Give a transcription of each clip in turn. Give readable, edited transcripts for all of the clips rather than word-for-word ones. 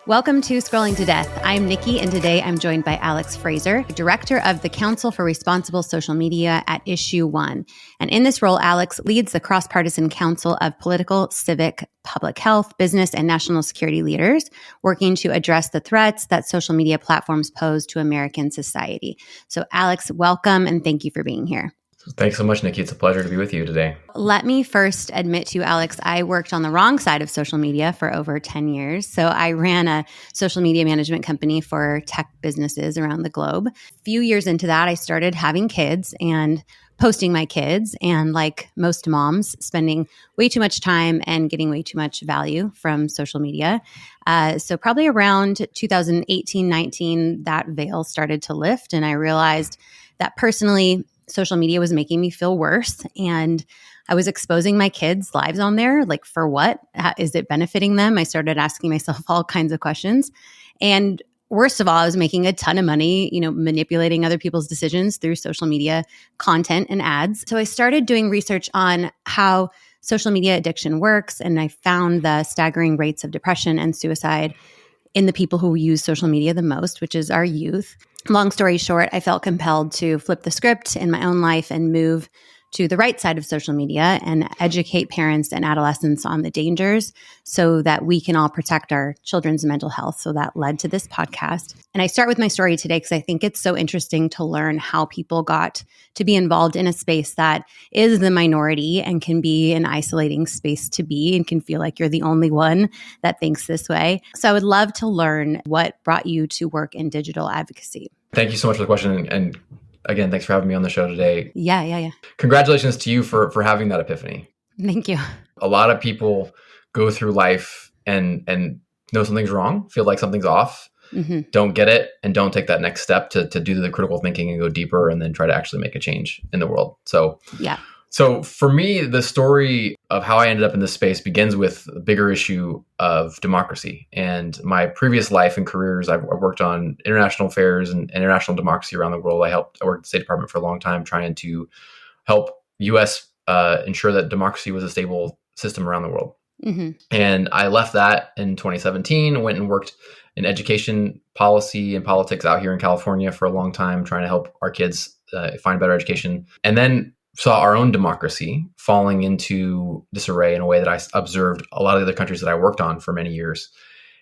Welcome to Scrolling to Death. I'm Nikki, and today I'm joined by Alix Fraser, Director of the Council for Responsible Social Media at Issue One. And in this role, Alix leads the cross-partisan council of political, civic, public health, business, and national security leaders working to address the threats that social media platforms pose to American society. So Alix, welcome, and thank you for being here. Thanks so much, Nikki. It's a pleasure to be with you today. Let me first admit to you, Alix, I worked on the wrong side of social media for over 10 years. So I ran a social media management company for tech businesses around the globe. A few years into that, I started having kids and posting my kids, and like most moms, spending way too much time and getting way too much value from social media. So probably around 2018-19, that veil started to lift, and I realized that personally, social media was making me feel worse, and I was exposing my kids' lives on there. Like, for what? Is it benefiting them? I started asking myself all kinds of questions. And worst of all, I was making a ton of money, manipulating other people's decisions through social media content and ads. So I started doing research on how social media addiction works, and I found the staggering rates of depression and suicide in the people who use social media the most, which is our youth. Long story short, I felt compelled to flip the script in my own life and move to the right side of social media and educate parents and adolescents on the dangers so that we can all protect our children's mental health. So that led to this podcast. And I start with my story today because I think it's so interesting to learn how people got to be involved in a space that is the minority and can be an isolating space to be and can feel like you're the only one that thinks this way. So I would love to learn what brought you to work in digital advocacy. Thank you so much for the question. And again, thanks for having me on the show today. Yeah. Congratulations to you for having that epiphany. Thank you. A lot of people go through life and know something's wrong, feel like something's off, don't get it, and don't take that next step to do the critical thinking and go deeper and then try to actually make a change in the world. So for me, the story of how I ended up in this space begins with a bigger issue of democracy. And my previous life and careers, I've worked on international affairs and international democracy around the world. I worked at the State Department for a long time trying to help U.S. Ensure that democracy was a stable system around the world. And I left that in 2017, went and worked in education policy and politics out here in California for a long time, trying to help our kids find better education. And then saw our own democracy falling into disarray in a way that I observed a lot of the other countries that I worked on for many years.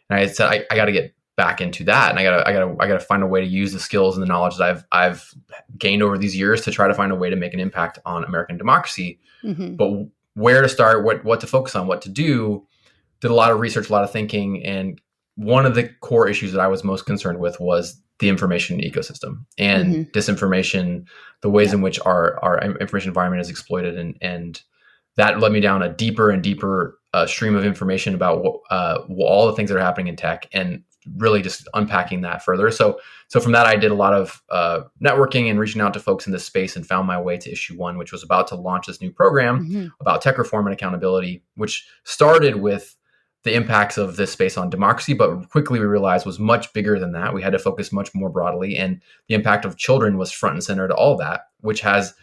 And I said, I got to get back into that, and I got to find a way to use the skills and the knowledge that I've gained over these years to try to find a way to make an impact on American democracy. But where to start, what to focus on, what to do. Did a lot of research, a lot of thinking, and one of the core issues that I was most concerned with was the information ecosystem and disinformation, the ways in which our information environment is exploited. And that led me down a deeper and deeper stream of information about all the things that are happening in tech, and really just unpacking that further. So from that, I did a lot of networking and reaching out to folks in this space, and found my way to Issue One, which was about to launch this new program about tech reform and accountability, which started with the impacts of this space on democracy, but quickly we realized was much bigger than that. We had to focus much more broadly, and the impact of children was front and center to all that, which has,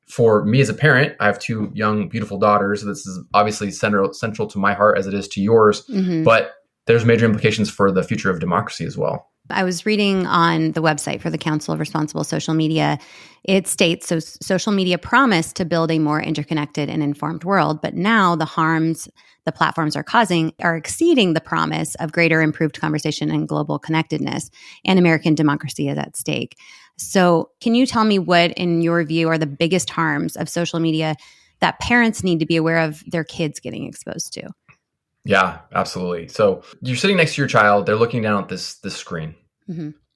for me as a parent, I have two young, beautiful daughters. So this is obviously central to my heart as it is to yours, but there's major implications for the future of democracy as well. I was reading on the website for the Council of Responsible Social Media. It states, so social media promised to build a more interconnected and informed world, but now the harms the platforms are causing are exceeding the promise of greater improved conversation and global connectedness, and American democracy is at stake. So can you tell me what, in your view, are the biggest harms of social media that parents need to be aware of their kids getting exposed to? Yeah, absolutely. So you're sitting next to your child, they're looking down at this screen.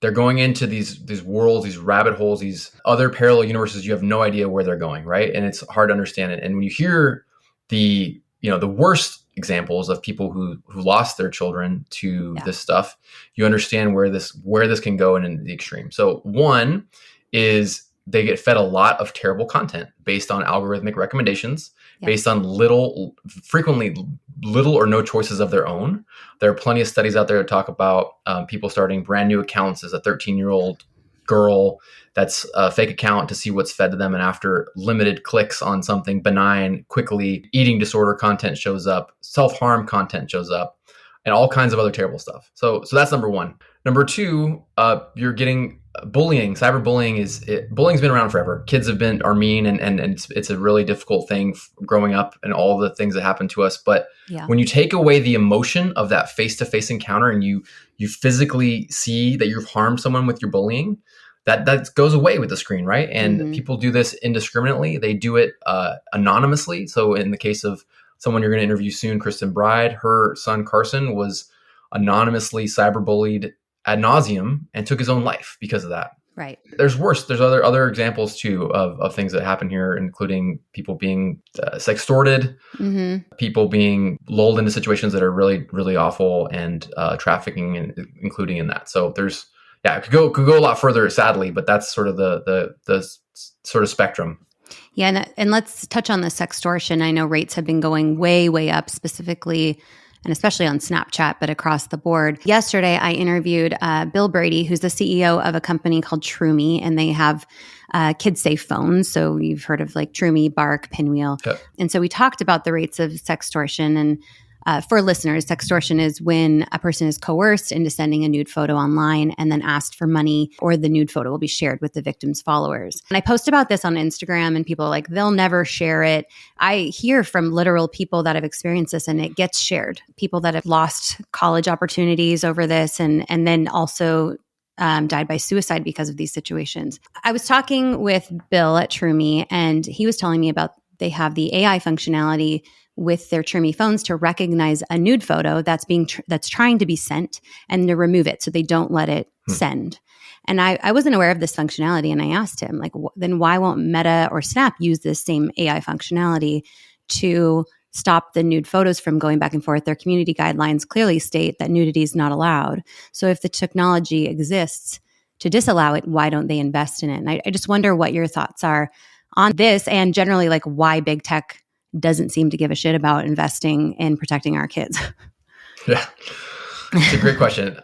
They're going into these worlds, these rabbit holes, these other parallel universes. You have no idea where they're going, right? And it's hard to understand it. And when you hear the worst examples of people who lost their children to this stuff, you understand where this can go in the extreme. So one is they get fed a lot of terrible content based on algorithmic recommendations, based on frequently little or no choices of their own. There are plenty of studies out there that talk about people starting brand new accounts as a 13-year-old girl. That's a fake account to see what's fed to them. And after limited clicks on something benign, quickly eating disorder content shows up, self-harm content shows up. and all kinds of other terrible stuff. So that's number one. Number two, you're getting bullying. Cyberbullying bullying's been around forever. Kids are mean, and it's a really difficult thing growing up and all the things that happen to us. But when you take away the emotion of that face-to-face encounter and you physically see that you've harmed someone with your bullying, that goes away with the screen, right? And people do this indiscriminately. They do it anonymously. So in the case of someone you're going to interview soon, Kristen Bride, her son Carson was anonymously cyberbullied ad nauseum and took his own life because of that. Right. There's worse. There's other examples too of things that happen here, including people being sextorted, people being lulled into situations that are really, really awful, and trafficking, including in that. So it could go a lot further, sadly, but that's sort of the sort of spectrum. Yeah, and let's touch on the sextortion. I know rates have been going way, way up, specifically and especially on Snapchat, but across the board. Yesterday, I interviewed Bill Brady, who's the CEO of a company called TrueMe, and they have kid-safe phones. So you've heard of like TrueMe, Bark, Pinwheel. Yep. And so we talked about the rates of sextortion. And for listeners, sextortion is when a person is coerced into sending a nude photo online and then asked for money, or the nude photo will be shared with the victim's followers. And I post about this on Instagram, and people are like, they'll never share it. I hear from literal people that have experienced this, and it gets shared. People that have lost college opportunities over this, and then also died by suicide because of these situations. I was talking with Bill at TrueMe, and he was telling me about they have the AI functionality with their TrueMe phones to recognize a nude photo that's trying to be sent, and to remove it so they don't let it send. And I wasn't aware of this functionality, and I asked him, like, then why won't Meta or Snap use this same AI functionality to stop the nude photos from going back and forth? Their community guidelines clearly state that nudity is not allowed. So if the technology exists to disallow it, why don't they invest in it? And I just wonder what your thoughts are on this, and generally, like, why big tech doesn't seem to give a shit about investing in protecting our kids. Yeah, it's a great question.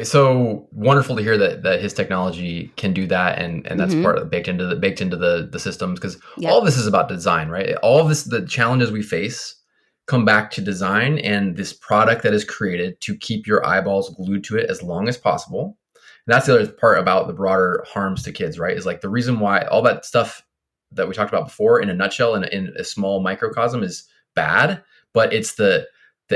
So wonderful to hear that his technology can do that, and that's part of baked into the systems, because all of this is about design, right? All of this, the challenges we face, come back to design and this product that is created to keep your eyeballs glued to it as long as possible. And that's the other part about the broader harms to kids, right? Is like the reason why all that stuff that we talked about before, in a nutshell, in a small microcosm, is bad, but it's the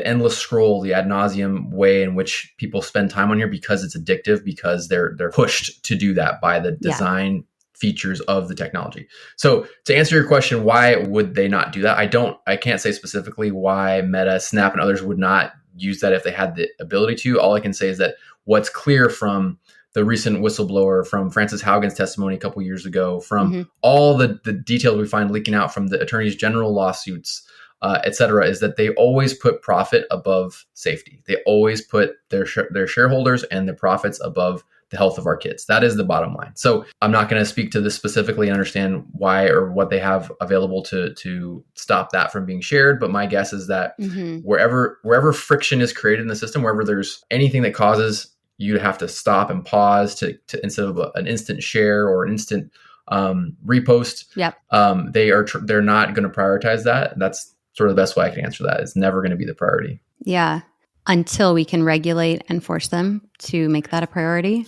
endless scroll, the ad nauseum way in which people spend time on here, because it's addictive, because they're pushed to do that by the design features of the technology. So to answer your question, why would they not do that? I can't say specifically why Meta, Snap, and others would not use that if they had the ability to. All I can say is that what's clear from the recent whistleblower, from Frances Haugen's testimony a couple years ago, from all the details we find leaking out from the attorneys general lawsuits, et cetera, is that they always put profit above safety. They always put their shareholders and the profits above the health of our kids. That is the bottom line. So I'm not going to speak to this specifically and understand why or what they have available to stop that from being shared. But my guess is that wherever friction is created in the system, wherever there's anything that causes you to have to stop and pause to instead of an instant share or an instant repost, they're not going to prioritize that. That's sort of the best way I can answer that. It's never going to be the priority. Yeah. Until we can regulate and force them to make that a priority.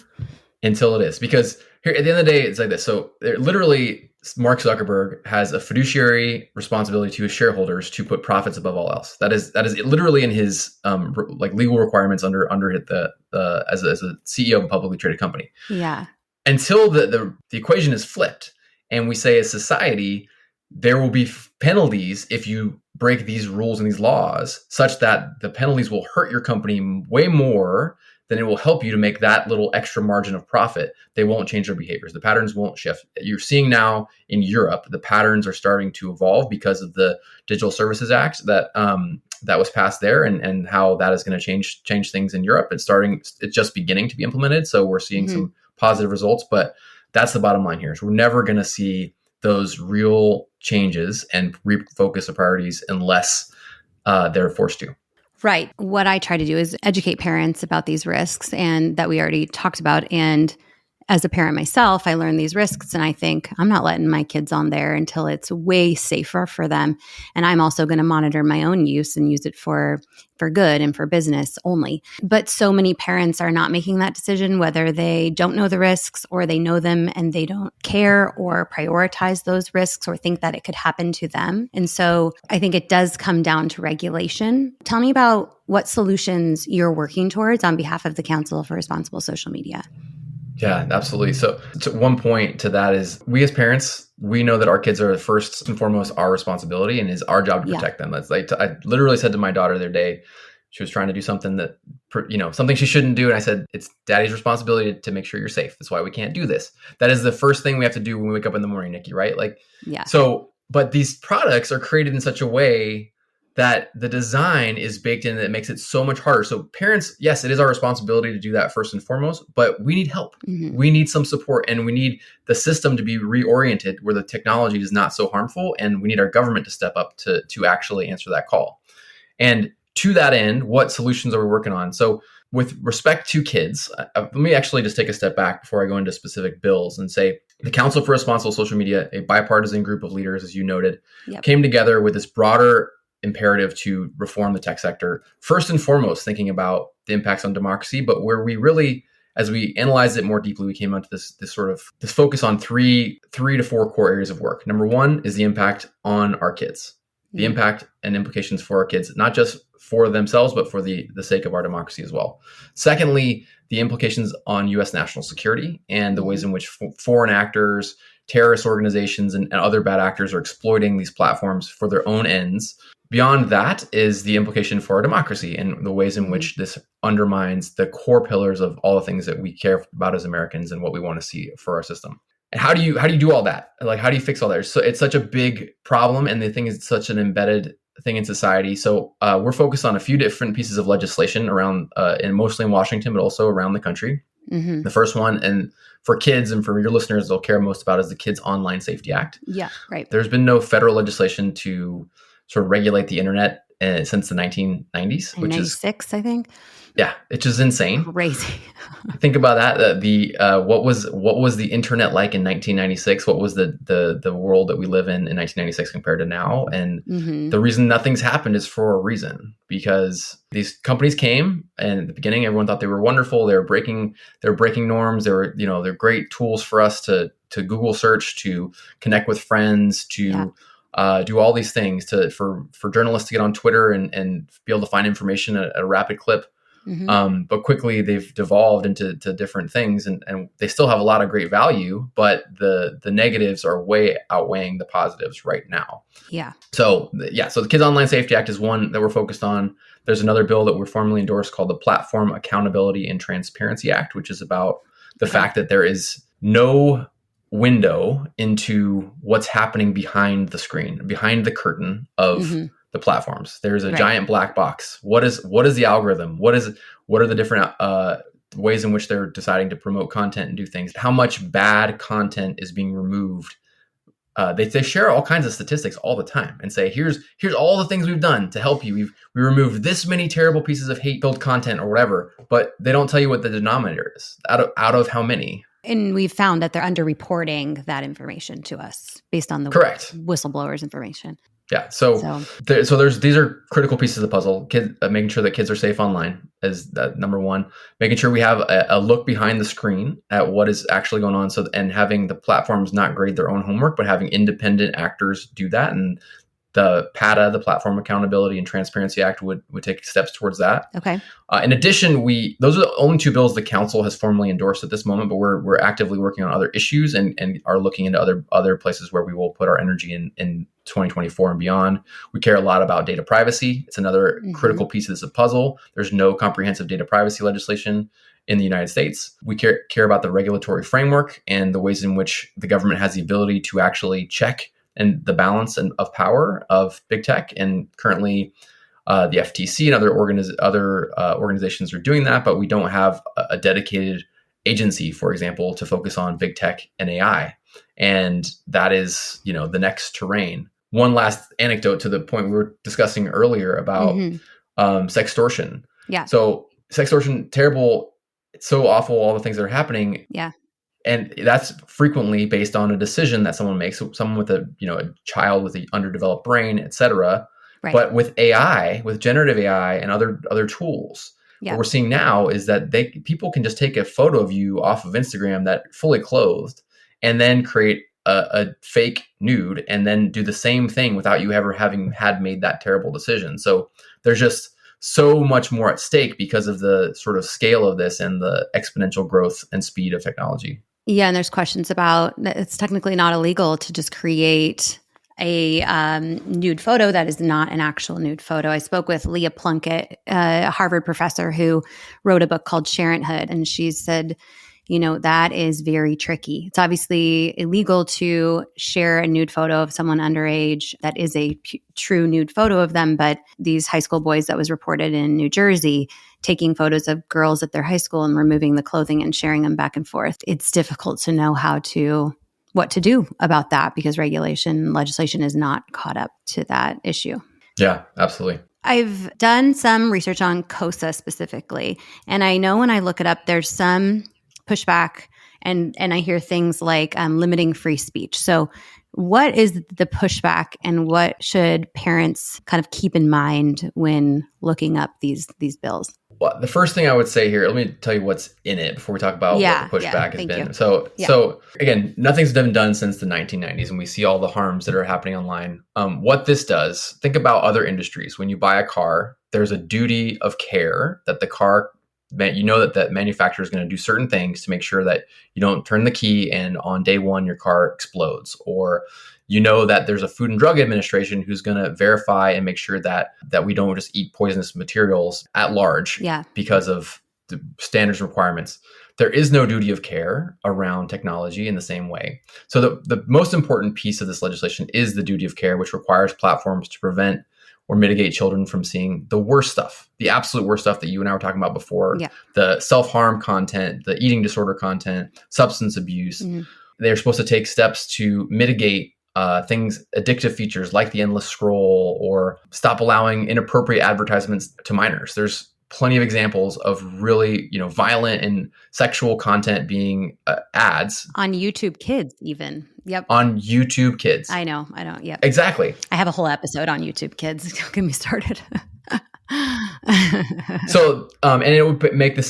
Until it is. Because here, at the end of the day, it's like this. So literally, Mark Zuckerberg has a fiduciary responsibility to his shareholders to put profits above all else. That is literally in his like legal requirements under the as a CEO of a publicly traded company. Yeah. Until the equation is flipped, and we say as society, there will be penalties if you break these rules and these laws, such that the penalties will hurt your company way more than it will help you to make that little extra margin of profit. They won't change their behaviors. The patterns won't shift. You're seeing now in Europe, the patterns are starting to evolve because of the Digital Services Act that was passed there, and how that is going to change things in Europe. It's just beginning to be implemented. So we're seeing some positive results, but that's the bottom line here. So we're never going to see those real changes and refocus the priorities unless they're forced to. Right. What I try to do is educate parents about these risks, and that we already talked about, and as a parent myself, I learn these risks and I think I'm not letting my kids on there until it's way safer for them. And I'm also going to monitor my own use and use it for good and for business only. But so many parents are not making that decision, whether they don't know the risks or they know them and they don't care or prioritize those risks or think that it could happen to them. And so I think it does come down to regulation. Tell me about what solutions you're working towards on behalf of the Council for Responsible Social Media. Yeah, absolutely. So one point to that is we as parents, we know that our kids are first and foremost our responsibility and it's our job to protect them. That's like, I literally said to my daughter the other day, she was trying to do something that, something she shouldn't do. And I said, it's daddy's responsibility to make sure you're safe. That's why we can't do this. That is the first thing we have to do when we wake up in the morning, Nikki, right? But these products are created in such a way that the design is baked in that makes it so much harder. So parents, yes, it is our responsibility to do that first and foremost, but we need help. Mm-hmm. We need some support and we need the system to be reoriented where the technology is not so harmful. And we need our government to step up to actually answer that call. And to that end, what solutions are we working on? So with respect to kids, let me actually just take a step back before I go into specific bills and say the Council for Responsible Social Media, a bipartisan group of leaders, as you noted, came together with this broader imperative to reform the tech sector, first and foremost, thinking about the impacts on democracy, but where we really, as we analyzed it more deeply, we came onto this focus on three to four core areas of work. Number one is the impact on our kids, the impact and implications for our kids, not just for themselves, but for the sake of our democracy as well. Secondly, the implications on U.S. national security and the ways in which foreign actors, terrorist organizations, and other bad actors are exploiting these platforms for their own ends. Beyond that is the implication for our democracy and the ways in which this undermines the core pillars of all the things that we care about as Americans and what we want to see for our system. And how do you do all that? Like, how do you fix all that? So it's such a big problem, and the thing is, it's such an embedded thing in society. So we're focused on a few different pieces of legislation around, and mostly in Washington, but also around the country. Mm-hmm. The first one, and for kids and for your listeners, they'll care most about, is the Kids Online Safety Act. Yeah, right. There's been no federal legislation to sort of regulate the internet since the 1990s, which 96, I think. Yeah, it's just insane. Crazy. Think about that. What was the internet like in 1996? What was the world that we live in 1996 compared to now? And the reason nothing's happened is for a reason, because these companies came, and at the beginning everyone thought they were wonderful. They were breaking norms. They're great tools for us to Google search, to connect with friends, to do all these things, for journalists to get on Twitter and be able to find information at a rapid clip. Mm-hmm. But quickly they've devolved into different things, and they still have a lot of great value, but the negatives are way outweighing the positives right now. Yeah. So the Kids Online Safety Act is one that we're focused on. There's another bill that we're formally endorsed called the Platform Accountability and Transparency Act, which is about the fact that there is no window into what's happening behind the screen, behind the curtain of the platforms. There's a giant black box. What is the algorithm? What are the different ways in which they're deciding to promote content and do things? How much bad content is being removed? They share all kinds of statistics all the time and say, here's all the things we've done to help you. We removed this many terrible pieces of hate-filled content or whatever, but they don't tell you what the denominator is. Out of how many? And we've found that they're underreporting that information to us based on the whistleblowers' information. Yeah. So these are critical pieces of the puzzle. Making sure that kids are safe online is number one. Making sure we have a look behind the screen at what is actually going on. And having the platforms not grade their own homework, but having independent actors do that. And the PATA, the Platform Accountability and Transparency Act, would take steps towards that. Okay. In addition, those are the only two bills the council has formally endorsed at this moment, but we're actively working on other issues and are looking into other places where we will put our energy in 2024 and beyond. We care a lot about data privacy. It's another critical piece of this puzzle. There's no comprehensive data privacy legislation in the United States. We care about the regulatory framework and the ways in which the government has the ability to actually check and the balance of power of big tech. And currently, the FTC and other organizations are doing that, but we don't have a dedicated agency, for example, to focus on big tech and AI. And that is, the next terrain. One last anecdote to the point we were discussing earlier about sextortion. Yeah. So sextortion, terrible. It's so awful, all the things that are happening. Yeah. And that's frequently based on a decision that someone makes, someone with a child with an underdeveloped brain, et cetera. Right. But with AI, with generative AI and other tools, what we're seeing now is that people can just take a photo of you off of Instagram that fully clothed, and then create a fake nude, and then do the same thing without you ever having made that terrible decision. So there's just so much more at stake because of the sort of scale of this and the exponential growth and speed of technology. Yeah, and there's questions about it's technically not illegal to just create a nude photo that is not an actual nude photo. I spoke with Leah Plunkett, a Harvard professor who wrote a book called Parenthood, and she said, that is very tricky. It's obviously illegal to share a nude photo of someone underage that is a true nude photo of them, but these high school boys that was reported in New Jersey taking photos of girls at their high school and removing the clothing and sharing them back and forth. It's difficult to know what to do about that because legislation is not caught up to that issue. Yeah, absolutely. I've done some research on COSA specifically, and I know when I look it up, there's some pushback, and I hear things like limiting free speech. So what is the pushback, and what should parents kind of keep in mind when looking up these bills? Well, the first thing I would say here, let me tell you what's in it before we talk about what the pushback has been. So again, nothing's been done since the 1990s, and we see all the harms that are happening online. What this does, think about other industries. When you buy a car, there's a duty of care that the car, that manufacturer is going to do certain things to make sure that you don't turn the key and on day one your car explodes, or that there's a Food and Drug Administration who's going to verify and make sure that we don't just eat poisonous materials at large because of the standards and requirements. There is no duty of care around technology in the same way. So the most important piece of this legislation is the duty of care, which requires platforms to prevent or mitigate children from seeing the worst stuff, the absolute worst stuff that you and I were talking about before, the self-harm content, the eating disorder content, substance abuse. Mm-hmm. They're supposed to take steps to mitigate addictive features like the endless scroll, or stop allowing inappropriate advertisements to minors. There's plenty of examples of really, violent and sexual content being ads. On YouTube Kids even. Yep. On YouTube Kids. I know. Yep. Exactly. I have a whole episode on YouTube Kids. Don't get me started. So, and it would make the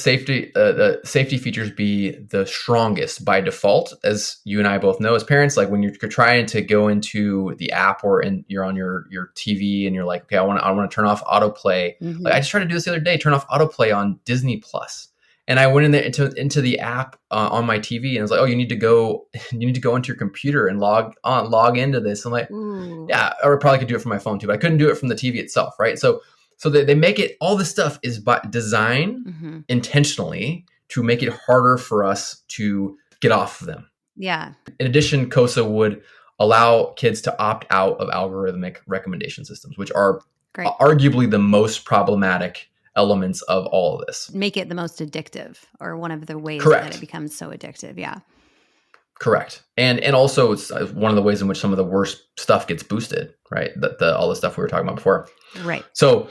safety features be the strongest by default, as you and I both know as parents. Like when you're trying to go into the app, or you're on your TV and you're like, okay, I want to turn off autoplay. Mm-hmm. Like I just tried to do this the other day, turn off autoplay on Disney Plus. And I went in there into the app on my TV, and I was like, "Oh, you need to go into your computer and log into this." I'm like, ooh. Yeah, I probably could do it from my phone too, but I couldn't do it from the TV itself, right? So they make it, all this stuff is by design intentionally to make it harder for us to get off of them. Yeah. In addition, COSA would allow kids to opt out of algorithmic recommendation systems, which are arguably the most problematic elements of all of this. Make it the most addictive, or one of the ways that it becomes so addictive. Yeah. Correct. And also it's one of the ways in which some of the worst stuff gets boosted, right? All the stuff we were talking about before. Right. So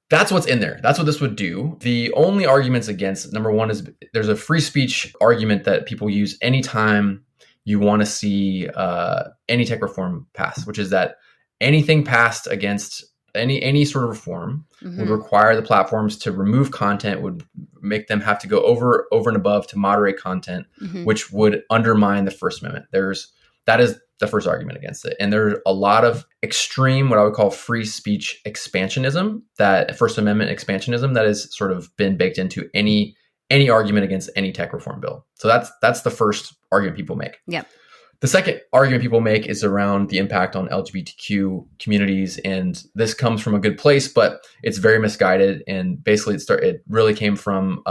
that's what's in there. That's what this would do. The only arguments against, number one, is there's a free speech argument that people use anytime you want to see any tech reform pass, which is that anything passed against any sort of reform would require the platforms to remove content, would make them have to go over and above to moderate content, which would undermine the First Amendment. That is the first argument against it. And there's a lot of extreme, what I would call free speech expansionism, that First Amendment expansionism that has sort of been baked into any argument against any tech reform bill. So that's the first argument people make. Yep. The second argument people make is around the impact on LGBTQ communities. And this comes from a good place, but it's very misguided. And basically it really came from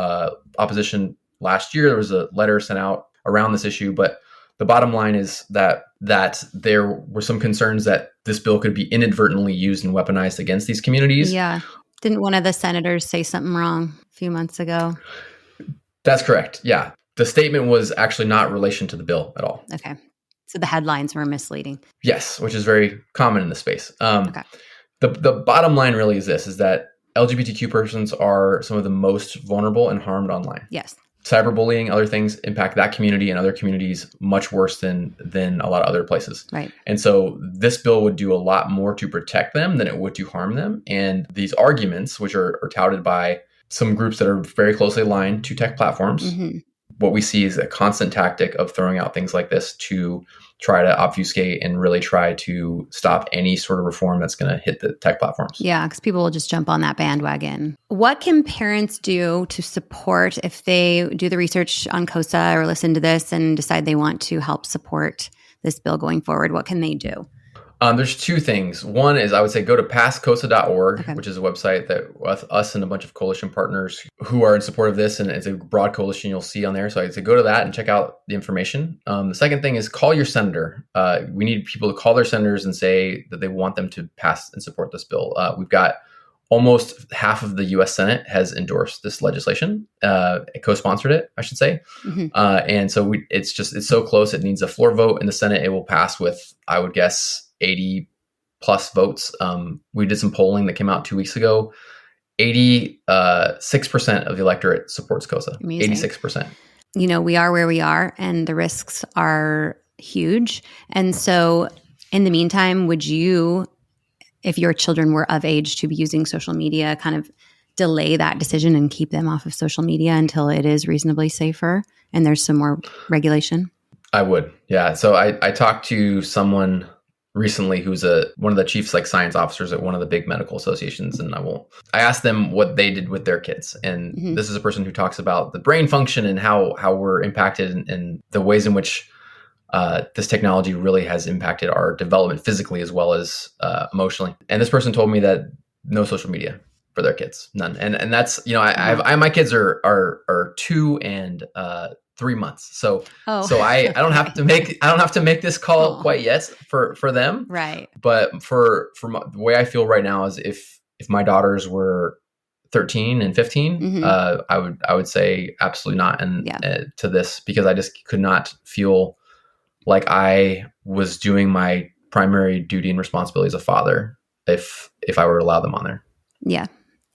opposition last year. There was a letter sent out around this issue, but the bottom line is that there were some concerns that this bill could be inadvertently used and weaponized against these communities. Yeah. Didn't one of the senators say something wrong a few months ago? That's correct. Yeah. The statement was actually not in relation to the bill at all. Okay. So the headlines were misleading. Yes, which is very common in the space. Okay. The bottom line really is this, is that LGBTQ persons are some of the most vulnerable and harmed online. Yes. cyberbullying, other things impact that community and other communities much worse than a lot of other places. Right. And so this bill would do a lot more to protect them than it would to harm them. And these arguments, which are touted by some groups that are very closely aligned to tech platforms, what we see is a constant tactic of throwing out things like this to try to obfuscate and really try to stop any sort of reform that's going to hit the tech platforms. Yeah, because people will just jump on that bandwagon. What can parents do to support if they do the research on COSA or listen to this and decide they want to help support this bill going forward? What can they do? There's two things. One is I would say go to passcosa.org, which is a website that us and a bunch of coalition partners who are in support of this, and it's a broad coalition you'll see on there. So I'd say go to that and check out the information. The second thing is call your senator. We need people to call their senators and say that they want them to pass and support this bill. We've got almost half of the U.S. Senate has endorsed this legislation, co-sponsored it, I should say. And so it's so close. It needs a floor vote in the Senate. It will pass with, I would guess, 80 plus votes. We did some polling that came out 2 weeks ago. 86% of the electorate supports COSA. Amazing. 86%. You know, we are where we are and the risks are huge. And so in the meantime, would you, if your children were of age to be using social media, kind of delay that decision and keep them off of social media until it is reasonably safer and there's some more regulation? I would. Yeah. So I talked to someone recently who's one of the chief science officers at one of the big medical associations, and I asked them what they did with their kids. And this is a person who talks about the brain function and how we're impacted and the ways in which this technology really has impacted our development physically as well as emotionally. And this person told me that no social media for their kids, none. And that's, my kids are 2 and 3 months. So I don't have to make this call quite yet for them. Right. But for the way I feel right now is if my daughters were 13 and 15, I would say absolutely not to this, because I just could not feel like I was doing my primary duty and responsibility as a father if I were to allow them on there. Yeah.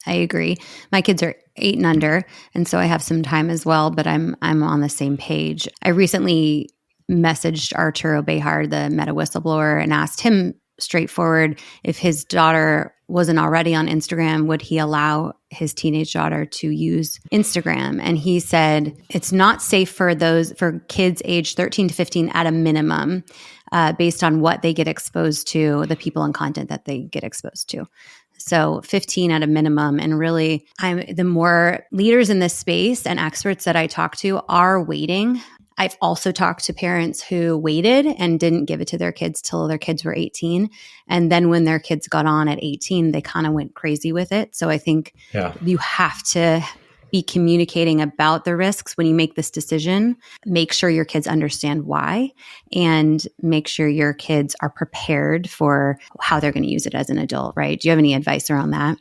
I agree. My kids are 8 and under, and so I have some time as well, but I'm on the same page. I recently messaged Arturo Bejar, the Meta whistleblower, and asked him straightforward if his daughter wasn't already on Instagram, would he allow his teenage daughter to use Instagram? And he said it's not safe for kids aged 13 to 15 at a minimum, based on what they get exposed to, the people and content that they get exposed to. So 15 at a minimum. And really, the more leaders in this space and experts that I talk to are waiting. I've also talked to parents who waited and didn't give it to their kids till their kids were 18. And then when their kids got on at 18, they kind of went crazy with it. So I think you have to be communicating about the risks when you make this decision. Make sure your kids understand why, and make sure your kids are prepared for how they're going to use it as an adult, right? Do you have any advice around that?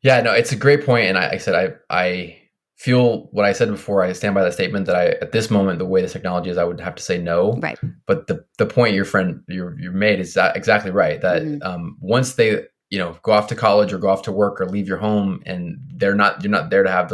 Yeah, no, it's a great point. And I feel what I said before. I stand by that statement that at this moment, the way this technology is, I would have to say no. Right. But the point you made is exactly right. That once they go off to college or go off to work or leave your home, and you're not there to have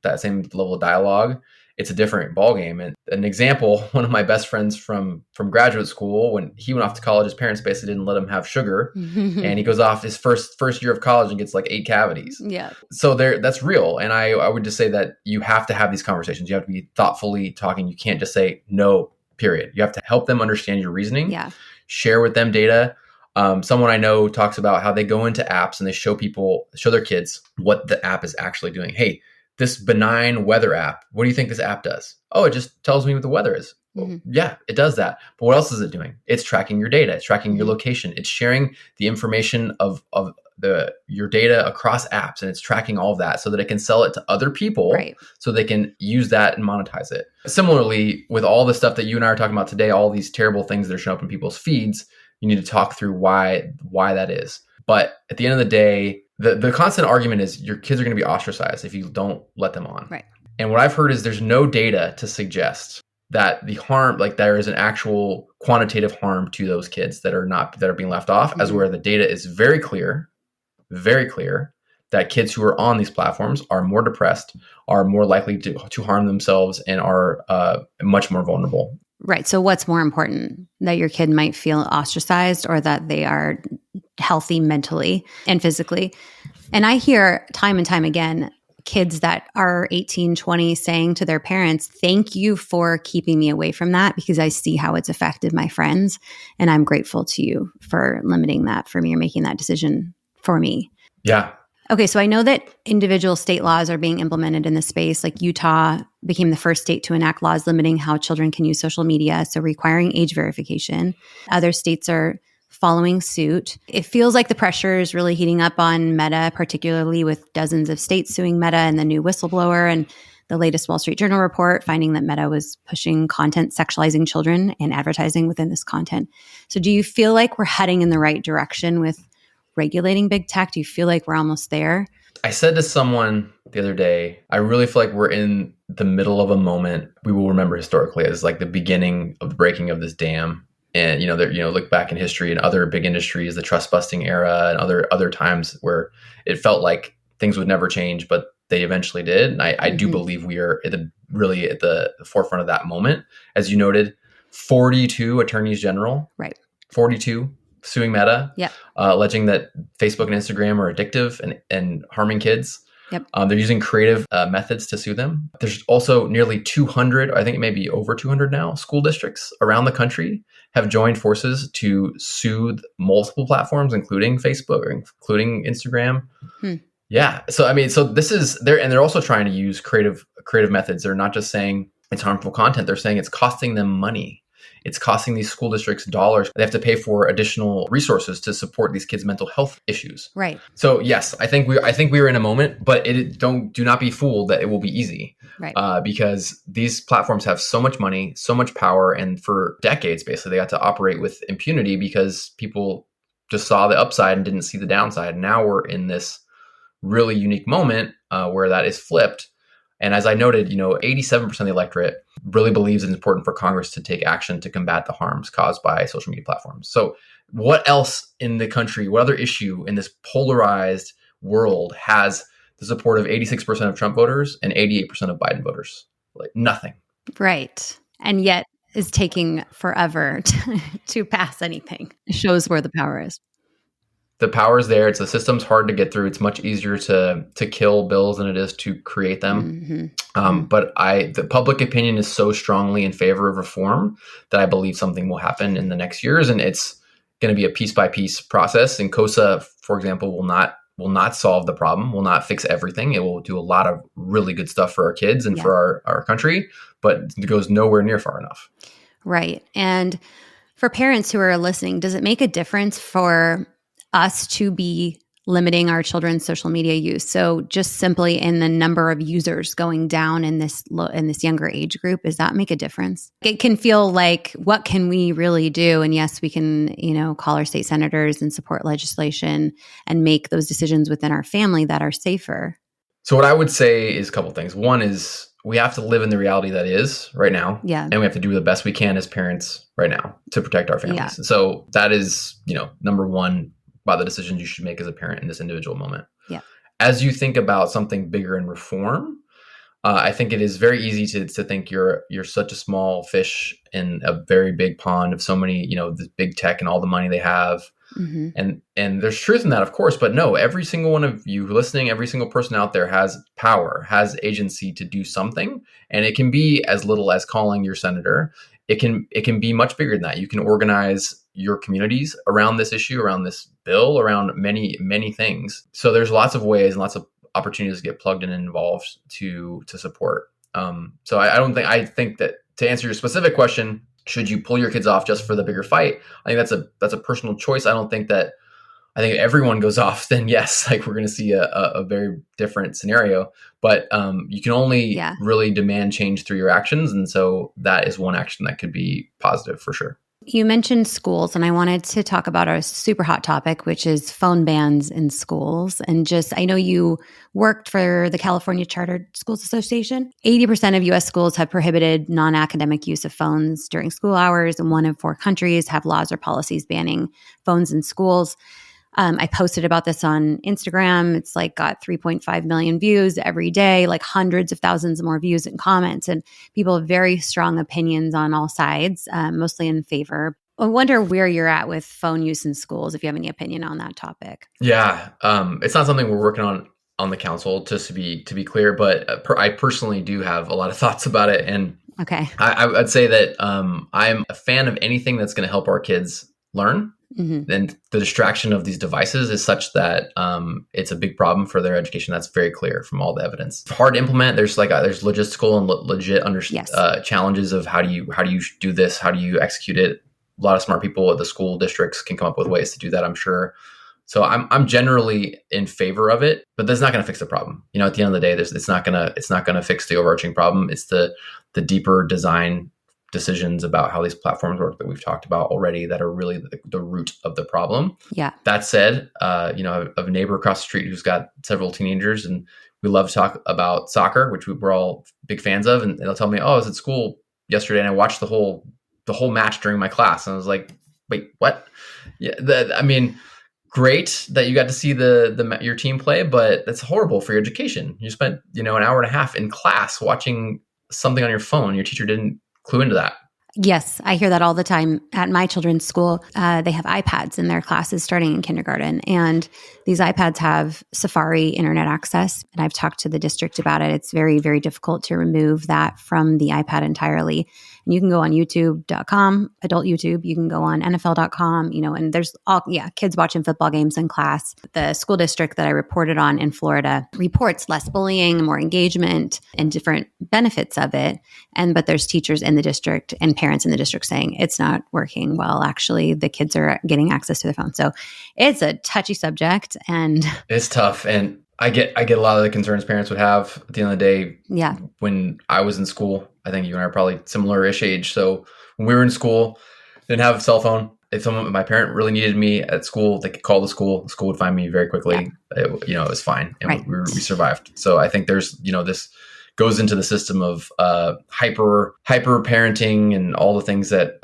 that same level of dialogue, it's a different ballgame. And an example, one of my best friends from graduate school, when he went off to college, his parents basically didn't let him have sugar. And he goes off his first year of college and gets like 8 cavities. Yeah. So that's real. And I would just say that you have to have these conversations. You have to be thoughtfully talking. You can't just say no, period. You have to help them understand your reasoning. Yeah. Share with them data. Someone I know talks about how they go into apps and they show their kids what the app is actually doing. Hey, this benign weather app, what do you think this app does? Oh, it just tells me what the weather is. Well, yeah, it does that. But what else is it doing? It's tracking your data. It's tracking your location. It's sharing the information of your data across apps, and it's tracking all of that so that it can sell it to other people, so they can use that and monetize it. Similarly, with all the stuff that you and I are talking about today, all these terrible things that are showing up in people's feeds, you need to talk through why that is. But at the end of the day, the constant argument is your kids are going to be ostracized if you don't let them on. Right. And what I've heard is there's no data to suggest that the harm, like there is an actual quantitative harm to those kids that are being left off, as where the data is very clear that kids who are on these platforms are more depressed, are more likely to harm themselves, and are much more vulnerable. Right. So what's more important, that your kid might feel ostracized or that they are healthy mentally and physically? And I hear time and time again, kids that are 18, 20 saying to their parents, thank you for keeping me away from that because I see how it's affected my friends. And I'm grateful to you for limiting that for me or making that decision for me. Yeah. Okay, so I know that individual state laws are being implemented in this space. Like Utah became the first state to enact laws limiting how children can use social media, so requiring age verification. Other states are following suit. It feels like the pressure is really heating up on Meta, particularly with dozens of states suing Meta and the new whistleblower and the latest Wall Street Journal report finding that Meta was pushing content sexualizing children and advertising within this content. So do you feel like we're heading in the right direction with regulating big tech? Do you feel like we're almost there? I said to someone the other day, I really feel like we're in the middle of a moment we will remember historically as like the beginning of the breaking of this dam. And, look back in history and other big industries, the trust busting era and other times where it felt like things would never change, but they eventually did. And I do believe we are really at the forefront of that moment. As you noted, 42 attorneys general, right? 42 suing Meta, yep. Alleging that Facebook and Instagram are addictive and harming kids. Yep. They're using creative methods to sue them. There's also nearly 200, I think it may be over 200 now, school districts around the country have joined forces to sue multiple platforms, including Facebook, including Instagram. Yeah. So, this is there, and they're also trying to use creative methods. They're not just saying it's harmful content. They're saying it's costing them money. It's costing these school districts dollars. They have to pay for additional resources to support these kids' mental health issues. Right. So yes, I think we are in a moment, but do not be fooled that it will be easy. Right. Because these platforms have so much money, so much power, and for decades, basically, they got to operate with impunity because people just saw the upside and didn't see the downside. Now we're in this really unique moment where that is flipped. And as I noted, 87% of the electorate really believes it's important for Congress to take action to combat the harms caused by social media platforms. So what else in the country, what other issue in this polarized world has the support of 86% of Trump voters and 88% of Biden voters? Like nothing. Right. And yet is taking forever to pass anything. It shows where the power is. The power is there. The system's hard to get through. It's much easier to kill bills than it is to create them. But the public opinion is so strongly in favor of reform that I believe something will happen in the next years, and it's going to be a piece by piece process. And COSA, for example, will not solve the problem. Will not fix everything. It will do a lot of really good stuff for our kids and for our country, but it goes nowhere near far enough. Right. And for parents who are listening, does it make a difference for us to be limiting our children's social media use? So just simply in the number of users going down in this younger age group, does that make a difference? It can feel like, what can we really do? And yes, we can, call our state senators and support legislation and make those decisions within our family that are safer. So what I would say is a couple things. One is we have to live in the reality that is right now. Yeah. And we have to do the best we can as parents right now to protect our families. Yeah. So that is, number one, about the decisions you should make as a parent in this individual moment. Yeah. As you think about something bigger in reform, I think it is very easy to think you're such a small fish in a very big pond of so many, the big tech and all the money they have. Mm-hmm. And there's truth in that, of course, but no, every single one of you listening, every single person out there has power, has agency to do something. And it can be as little as calling your senator. It can be much bigger than that. You can organize your communities around this issue, around this bill, around many, many things. So there's lots of ways and lots of opportunities to get plugged in and involved to support. So I think that to answer your specific question, should you pull your kids off just for the bigger fight? I think that's a personal choice. I think everyone goes off, then yes, like we're going to see a very different scenario. But you can only really demand change through your actions. And so that is one action that could be positive for sure. You mentioned schools, and I wanted to talk about a super hot topic, which is phone bans in schools. And I know you worked for the California Chartered Schools Association. 80% of U.S. schools have prohibited non-academic use of phones during school hours, and 1 in 4 countries have laws or policies banning phones in schools. I posted about this on Instagram. It's like got 3.5 million views every day, like hundreds of thousands more views and comments, and people have very strong opinions on all sides, mostly in favor. I wonder where you're at with phone use in schools, if you have any opinion on that topic. Yeah, it's not something we're working on the council, just to be clear, but I personally do have a lot of thoughts about it. And okay, I'd say that I'm a fan of anything that's going to help our kids learn. Mm-hmm. And the distraction of these devices is such that it's a big problem for their education. That's very clear from all the evidence. It's hard to implement. There's logistical and legit challenges of how do you do this? How do you execute it? A lot of smart people at the school districts can come up with ways to do that, I'm sure. So I'm generally in favor of it, but that's not going to fix the problem. At the end of the day, it's not going to fix the overarching problem. It's the deeper design decisions about how these platforms work that we've talked about already that are really the root of the problem. Yeah. That said, I have a neighbor across the street who's got several teenagers, and we love to talk about soccer, which we're all big fans of. And they'll tell me, "Oh, I was at school yesterday and I watched the whole match during my class." And I was like, "Wait, what?" Yeah, great that you got to see your team play, but that's horrible for your education. You spent an hour and a half in class watching something on your phone. Your teacher didn't clue into that. Yes, I hear that all the time at my children's school. They have iPads in their classes starting in kindergarten, and these iPads have Safari internet access. And I've talked to the district about it. It's very, very difficult to remove that from the iPad entirely. And you can go on youtube.com, adult YouTube. You can go on NFL.com, and there's kids watching football games in class. The school district that I reported on in Florida reports less bullying, more engagement, and different benefits of it. But there's teachers in the district and parents in the district saying it's not working well. Actually, the kids are getting access to their phone. So it's a touchy subject, and it's tough. And I get a lot of the concerns parents would have at the end of the day. Yeah. When I was in school, I think you and I are probably similar-ish age. So when we were in school, didn't have a cell phone. If my parent really needed me at school, they could call the school. The school would find me very quickly. Yeah. It was fine. And right. we survived. So I think there's, this goes into the system of hyper parenting and all the things that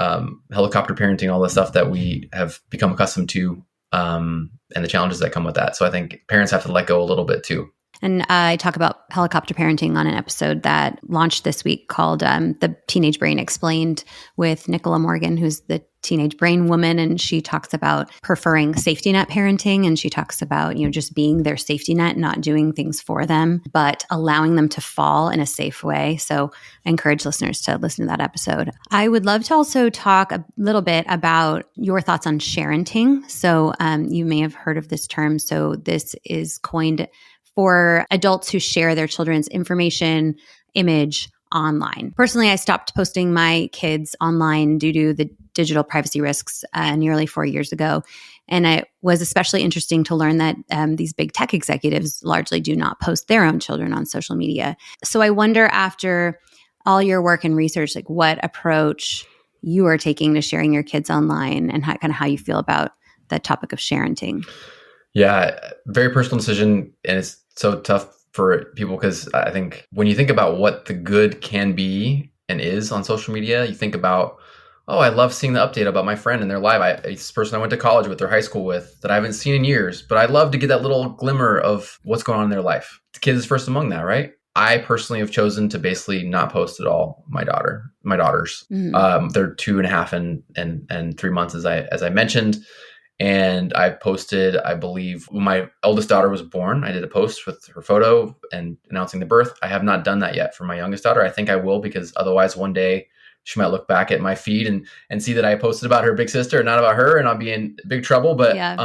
helicopter parenting, all the stuff that we have become accustomed to, and the challenges that come with that. So I think parents have to let go a little bit too. And I talk about helicopter parenting on an episode that launched this week called The Teenage Brain Explained with Nicola Morgan, who's the teenage brain woman. And she talks about preferring safety net parenting. And she talks about, just being their safety net, not doing things for them, but allowing them to fall in a safe way. So I encourage listeners to listen to that episode. I would love to also talk a little bit about your thoughts on sharenting. So you may have heard of this term. So this is coined for adults who share their children's information, image online. Personally, I stopped posting my kids online due to the digital privacy risks nearly 4 years ago. And it was especially interesting to learn that these big tech executives largely do not post their own children on social media. So I wonder, after all your work and research, like what approach you are taking to sharing your kids online, and how you feel about the topic of sharenting. Yeah, very personal decision. And it's so tough for people because I think when you think about what the good can be and is on social media, you think about, oh, I love seeing the update about my friend and their life. It's this person I went to college with or high school with that I haven't seen in years, but I'd love to get that little glimmer of what's going on in their life. The kid is first among that, right? I personally have chosen to basically not post at all. My daughters, mm-hmm. They're 2.5 and 3 months, as I mentioned. And I posted, I believe, when my eldest daughter was born, I did a post with her photo and announcing the birth. I have not done that yet for my youngest daughter. I think I will, because otherwise one day she might look back at my feed and see that I posted about her big sister and not about her, and I'll be in big trouble. But yeah.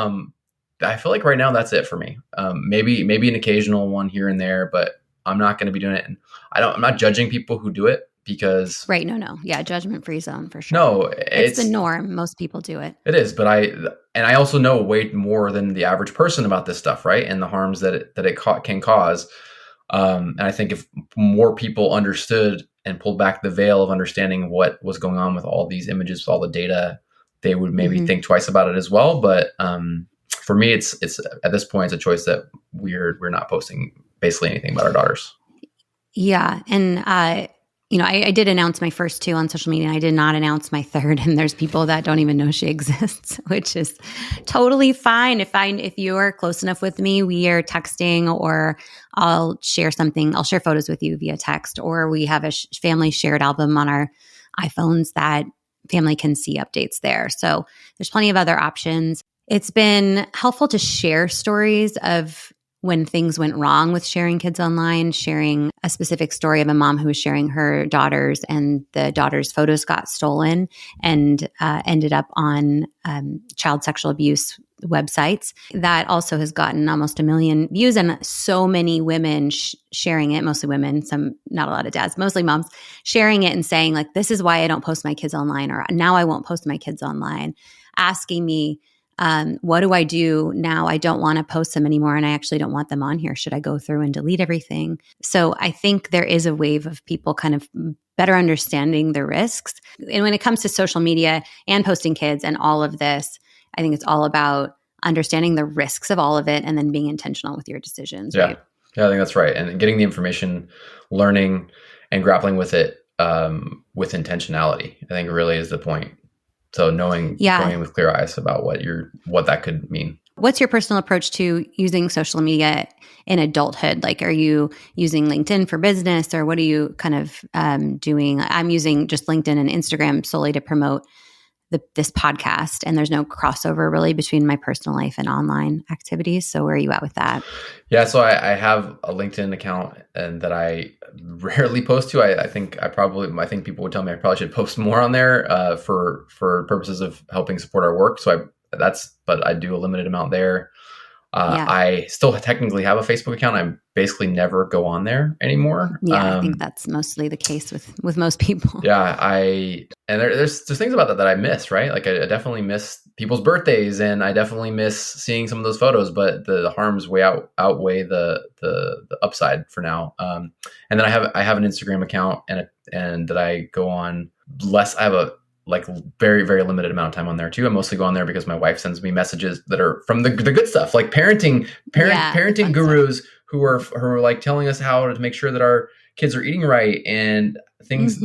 I feel like right now that's it for me. Maybe an occasional one here and there, but I'm not going to be doing it. And I'm not judging people who do it. Because right, no, yeah, judgment-free zone for sure. No, it's the norm. Most people do it. It is, but I also know way more than the average person about this stuff, right? And the harms that it can cause. And I think if more people understood and pulled back the veil of understanding what was going on with all these images, with all the data, they would maybe mm-hmm. think twice about it as well. But for me, it's at this point, it's a choice that we're not posting basically anything about our daughters. Yeah, and I did announce my first two on social media, and I did not announce my third. And there's people that don't even know she exists, which is totally fine. If you are close enough with me, we are texting, or I'll share something. I'll share photos with you via text, or we have a family shared album on our iPhones that family can see updates there. So there's plenty of other options. It's been helpful to share stories of when things went wrong with sharing kids online, sharing a specific story of a mom who was sharing her daughters, and the daughter's photos got stolen and ended up on child sexual abuse websites. That also has gotten almost 1 million views, and so many women sharing it, mostly women, some, not a lot of dads, mostly moms, sharing it and saying like, this is why I don't post my kids online, or now I won't post my kids online, asking me, what do I do now? I don't want to post them anymore, and I actually don't want them on here. Should I go through and delete everything? So I think there is a wave of people kind of better understanding the risks. And when it comes to social media and posting kids and all of this, I think it's all about understanding the risks of all of it and then being intentional with your decisions. Yeah. Right? Yeah, I think that's right. And getting the information, learning, and grappling with it with intentionality, I think really is the point. So going with clear eyes about what that could mean. What's your personal approach to using social media in adulthood? Like, are you using LinkedIn for business, or what are you kind of doing? I'm using just LinkedIn and Instagram solely to promote this podcast, and there's no crossover really between my personal life and online activities. So where are you at with that? Yeah, so I have a LinkedIn account and that I rarely post to. I think people would tell me I probably should post more on there for purposes of helping support our work. But I do a limited amount there. I still technically have a Facebook account. I basically never go on there anymore. Yeah, I think that's mostly the case with most people. Yeah, there's things about that I miss, right? Like I definitely miss people's birthdays, and I definitely miss seeing some of those photos. But the harms outweigh the upside for now. And then I have an Instagram account and that I go on less. I have a very, very limited amount of time on there too. I mostly go on there because my wife sends me messages that are from the good stuff, like parenting gurus stuff, who are like telling us how to make sure that our kids are eating right and things,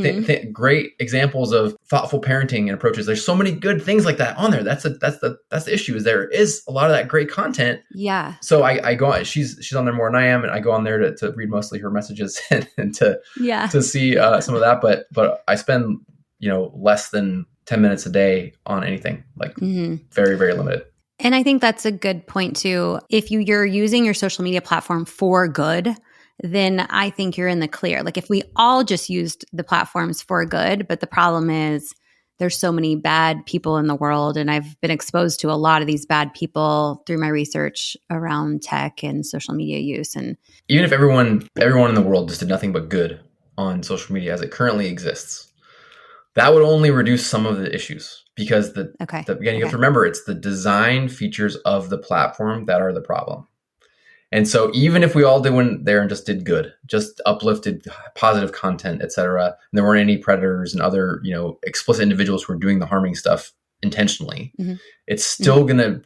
great examples of thoughtful parenting and approaches. There's so many good things like that on there. That's the issue, is there is a lot of that great content. Yeah. So I go, she's on there more than I am, and I go on there to read mostly her messages and to see some of that. But I spend less than 10 minutes a day on anything, very, very limited. And I think that's a good point too. If you're using your social media platform for good, then I think you're in the clear. Like if we all just used the platforms for good, but the problem is there's so many bad people in the world, and I've been exposed to a lot of these bad people through my research around tech and social media use. And even if everyone in the world just did nothing but good on social media as it currently exists, that would only reduce some of the issues, because you have to remember, it's the design features of the platform that are the problem. And so even if we all went there and just did good, just uplifted positive content, et cetera, and there weren't any predators and other, explicit individuals who were doing the harming stuff intentionally, it's still going to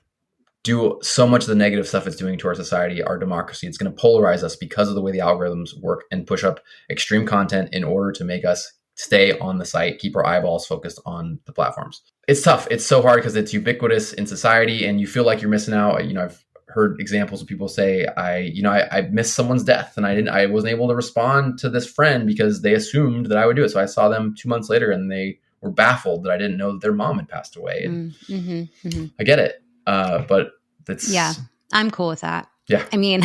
do so much of the negative stuff it's doing to our society, our democracy. It's going to polarize us because of the way the algorithms work and push up extreme content in order to make us stay on the site, keep our eyeballs focused on the platforms. It's tough. It's so hard because it's ubiquitous in society, and you feel like you're missing out. I've heard examples of people say, I missed someone's death, and I wasn't able to respond to this friend because they assumed that I would do it. So I saw them 2 months later, and they were baffled that I didn't know that their mom had passed away. And I get it, but I'm cool with that. Yeah, I mean,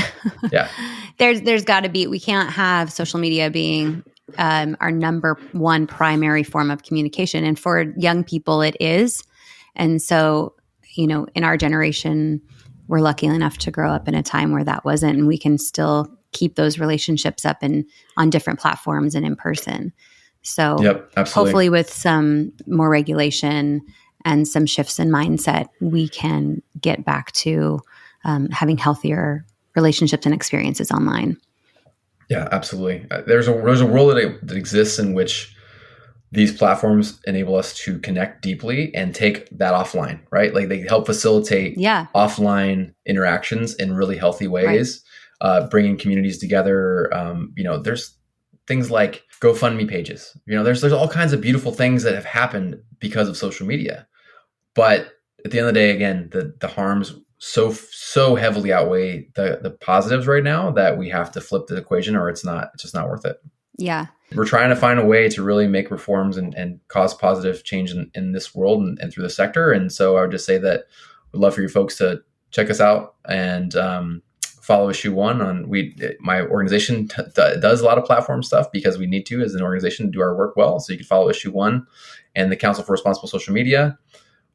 there's got to be. We can't have social media being our number one primary form of communication. And for young people, it is. And so, in our generation, we're lucky enough to grow up in a time where that wasn't, and we can still keep those relationships up and on different platforms and in person. So hopefully with some more regulation and some shifts in mindset, we can get back to having healthier relationships and experiences online. Yeah, absolutely. There's a world that exists in which these platforms enable us to connect deeply and take that offline, right? Like they help facilitate offline interactions in really healthy ways, bringing communities together. things like GoFundMe pages. There's all kinds of beautiful things that have happened because of social media. But at the end of the day, again, the harms so heavily outweigh the positives right now that we have to flip the equation, or it's just not worth it. Yeah. We're trying to find a way to really make reforms and cause positive change in this world and through the sector. And so I would just say that we'd love for you folks to check us out and follow Issue One my organization does a lot of platform stuff because we need to, as an organization, do our work well. So you can follow Issue One and the Council for Responsible Social Media.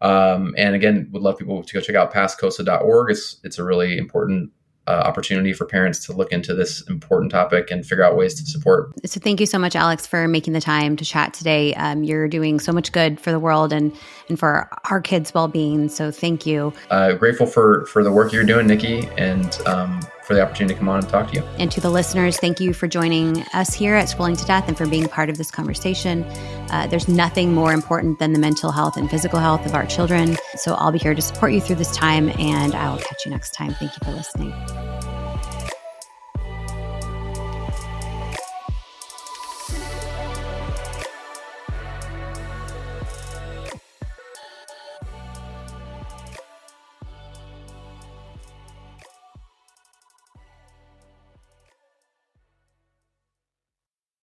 And again, would love people to go check out passcosa.org. It's a really important opportunity for parents to look into this important topic and figure out ways to support. So thank you so much, Alix, for making the time to chat today. You're doing so much good for the world and for our kids' well-being. So thank you. Grateful for the work you're doing, Nikki, and for the opportunity to come on and talk to you. And to the listeners, thank you for joining us here at Scrolling to Death and for being part of this conversation. There's nothing more important than the mental health and physical health of our children. So I'll be here to support you through this time, and I will catch you next time. Thank you for listening.